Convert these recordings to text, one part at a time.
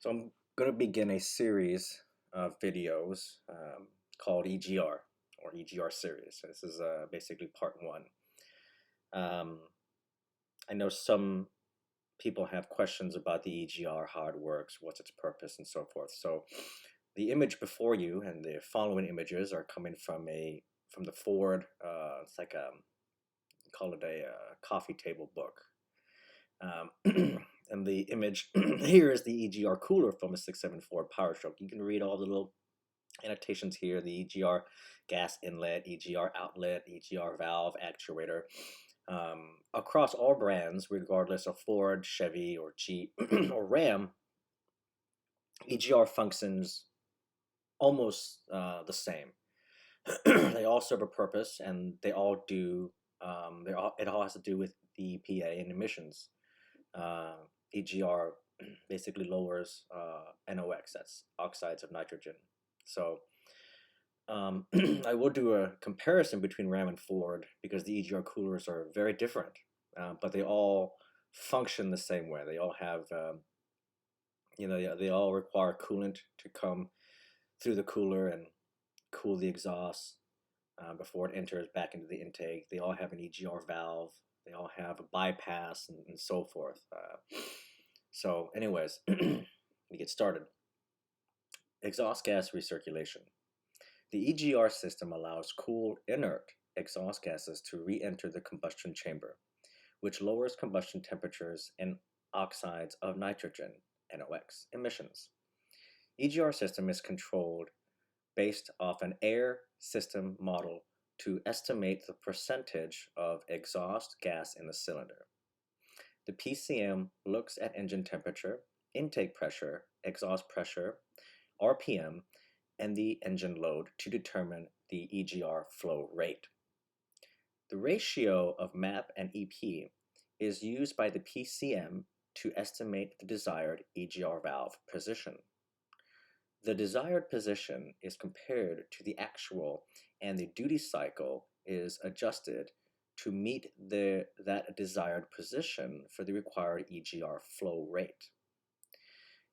So I'm going to begin a series of videos called EGR or EGR series. This is basically part one. I know some people have questions about the EGR, how it works, what's its purpose, and so forth. So the image before you and the following images are coming from the Ford. It's like call it a coffee table book. And the image here is the EGR cooler from a 6.7 Powerstroke. You can read all the little annotations here, the EGR gas inlet, EGR outlet, EGR valve, actuator. Across all brands, regardless of Ford, Chevy, or Jeep, or Ram, EGR functions almost the same. They all serve a purpose, and they all do. It all has to do with the EPA and emissions. EGR basically lowers NOx, that's oxides of nitrogen. So I will do a comparison between Ram and Ford because the EGR coolers are very different, but they all function the same way. They all have, they all require coolant to come through the cooler and cool the exhaust before it enters back into the intake. They all have an EGR valve. They all have a bypass and so forth. So anyways, we get started. Exhaust gas recirculation. The EGR system allows cool, inert exhaust gases to re-enter the combustion chamber, which lowers combustion temperatures and oxides of nitrogen, NOx, emissions. EGR system is controlled based off an air system model to estimate the percentage of exhaust gas in the cylinder. The PCM looks at engine temperature, intake pressure, exhaust pressure, RPM, and the engine load to determine the EGR flow rate. The ratio of MAP and EP is used by the PCM to estimate the desired EGR valve position. The desired position is compared to the actual, and the duty cycle is adjusted to meet that desired position for the required EGR flow rate.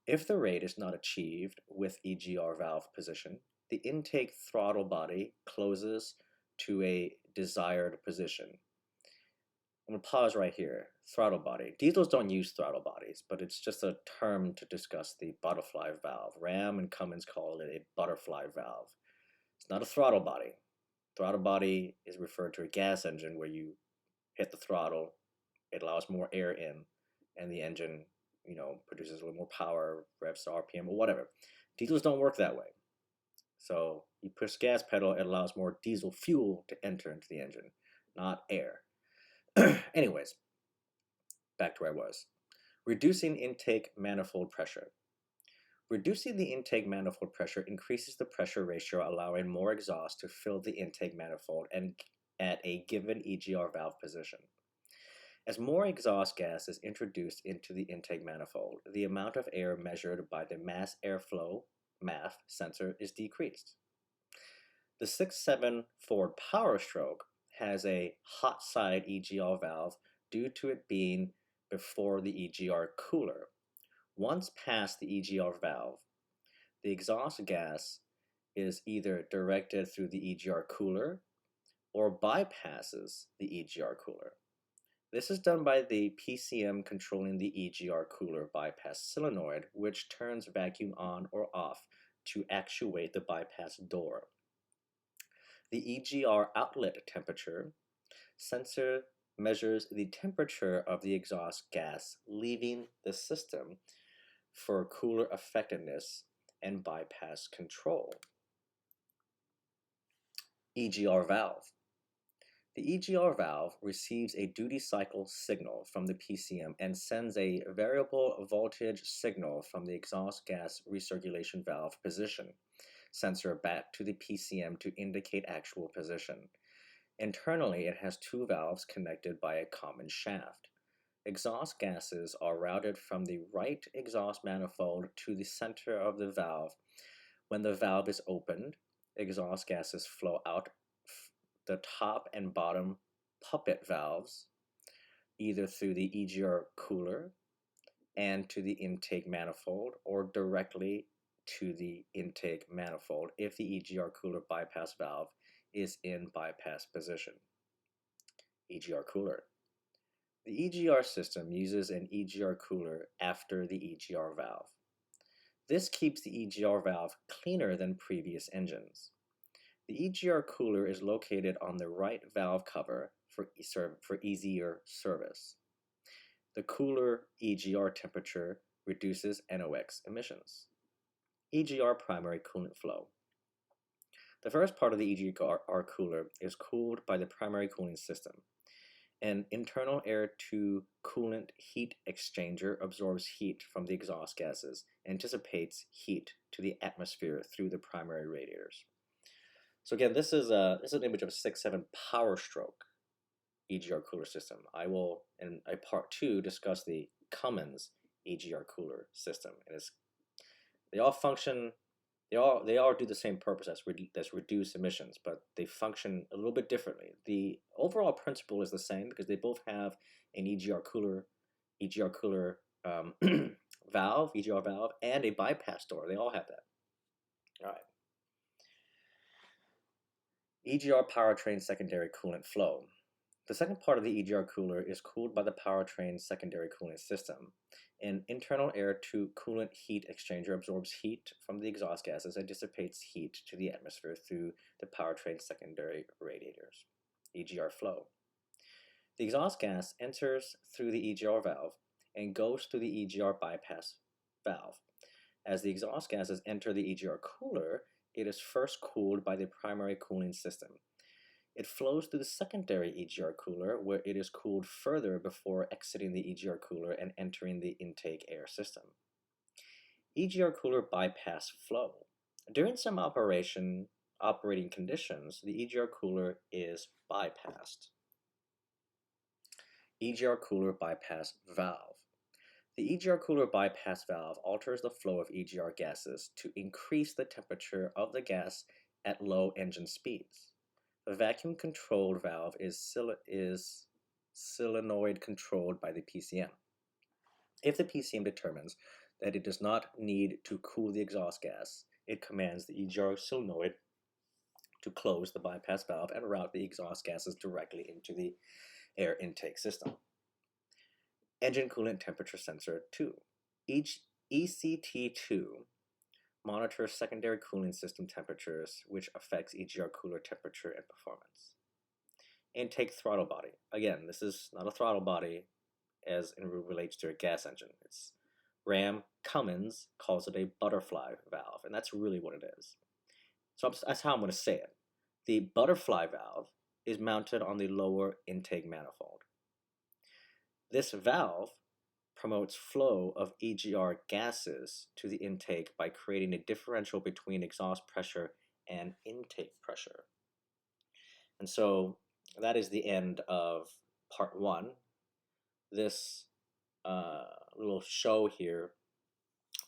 If the rate is not achieved with EGR valve position, the intake throttle body closes to a desired position. I'm going to pause right here. Throttle body. Diesels don't use throttle bodies, but it's just a term to discuss the butterfly valve. Ram and Cummins call it a butterfly valve. It's not a throttle body. Throttle body is referred to a gas engine where you hit the throttle, it allows more air in, and the engine, produces a little more power, revs to RPM, or whatever. Diesels don't work that way. So you push gas pedal, it allows more diesel fuel to enter into the engine, not air. Anyways, back to where I was. Reducing intake manifold pressure. Reducing the intake manifold pressure increases the pressure ratio, allowing more exhaust to fill the intake manifold and at a given EGR valve position. As more exhaust gas is introduced into the intake manifold, the amount of air measured by the mass airflow MAF sensor is decreased. The 6.7 Ford Powerstroke has a hot side EGR valve due to it being before the EGR cooler. Once past the EGR valve, the exhaust gas is either directed through the EGR cooler or bypasses the EGR cooler. This is done by the PCM controlling the EGR cooler bypass solenoid, which turns vacuum on or off to actuate the bypass door. The EGR outlet temperature sensor measures the temperature of the exhaust gas leaving the system for cooler effectiveness and bypass control. EGR valve. The EGR valve receives a duty cycle signal from the PCM and sends a variable voltage signal from the exhaust gas recirculation valve position sensor back to the PCM to indicate actual position. Internally, it has two valves connected by a common shaft. Exhaust gases are routed from the right exhaust manifold to the center of the valve. When the valve is opened, exhaust gases flow out the top and bottom puppet valves, either through the EGR cooler and to the intake manifold, or directly to the intake manifold if the EGR cooler bypass valve is in bypass position. EGR cooler. The EGR system uses an EGR cooler after the EGR valve. This keeps the EGR valve cleaner than previous engines. The EGR cooler is located on the right valve cover for easier service. The cooler EGR temperature reduces NOx emissions. EGR primary coolant flow. The first part of the EGR cooler is cooled by the primary cooling system. An internal air-to-coolant heat exchanger absorbs heat from the exhaust gases and dissipates heat to the atmosphere through the primary radiators. So again, this is an image of a 6.7 Powerstroke EGR cooler system. I will, in a part 2, discuss the Cummins EGR cooler system. They all function. They all do the same purpose as reduce emissions, but they function a little bit differently. The overall principle is the same because they both have an EGR cooler valve, EGR valve, and a bypass door. They all have that. All right. EGR powertrain secondary coolant flow. The second part of the EGR cooler is cooled by the powertrain secondary cooling system. An internal air-to-coolant heat exchanger absorbs heat from the exhaust gases and dissipates heat to the atmosphere through the powertrain secondary radiators. EGR flow. The exhaust gas enters through the EGR valve and goes through the EGR bypass valve. As the exhaust gases enter the EGR cooler, it is first cooled by the primary cooling system. It flows through the secondary EGR cooler, where it is cooled further before exiting the EGR cooler and entering the intake air system. EGR cooler bypass flow. During some operating conditions, the EGR cooler is bypassed. EGR cooler bypass valve. The EGR cooler bypass valve alters the flow of EGR gases to increase the temperature of the gas at low engine speeds. The vacuum-controlled valve is solenoid controlled by the PCM. If the PCM determines that it does not need to cool the exhaust gas, it commands the EGR solenoid to close the bypass valve and route the exhaust gases directly into the air intake system. Engine coolant temperature sensor 2. ECT2 monitors secondary cooling system temperatures, which affects EGR cooler temperature and performance. Intake throttle body. Again, this is not a throttle body as it relates to a gas engine. It's Cummins calls it a butterfly valve, and that's really what it is. So that's how I'm going to say it. The butterfly valve is mounted on the lower intake manifold. This valve promotes flow of EGR gases to the intake by creating a differential between exhaust pressure and intake pressure. And so that is the end of part 1. This little show here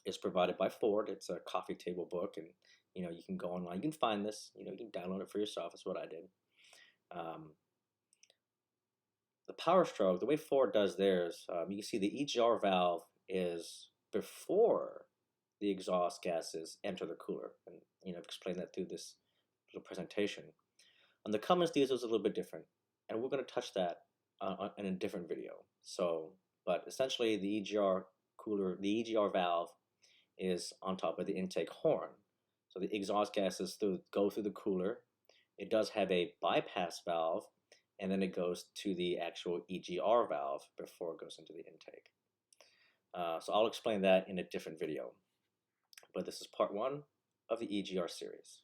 is provided by Ford. It's a coffee table book, and you can go online. You can find this. You can download it for yourself. That's what I did. The Powerstroke, the way Ford does theirs, you can see the EGR valve is before the exhaust gases enter the cooler, and I've explained that through this little presentation. On the Cummins, these was a little bit different, and we're going to touch that in a different video. But essentially, the EGR valve is on top of the intake horn, so the exhaust gases go through the cooler. It does have a bypass valve, and then it goes to the actual EGR valve before it goes into the intake. So I'll explain that in a different video. But this is part 1 of the EGR series.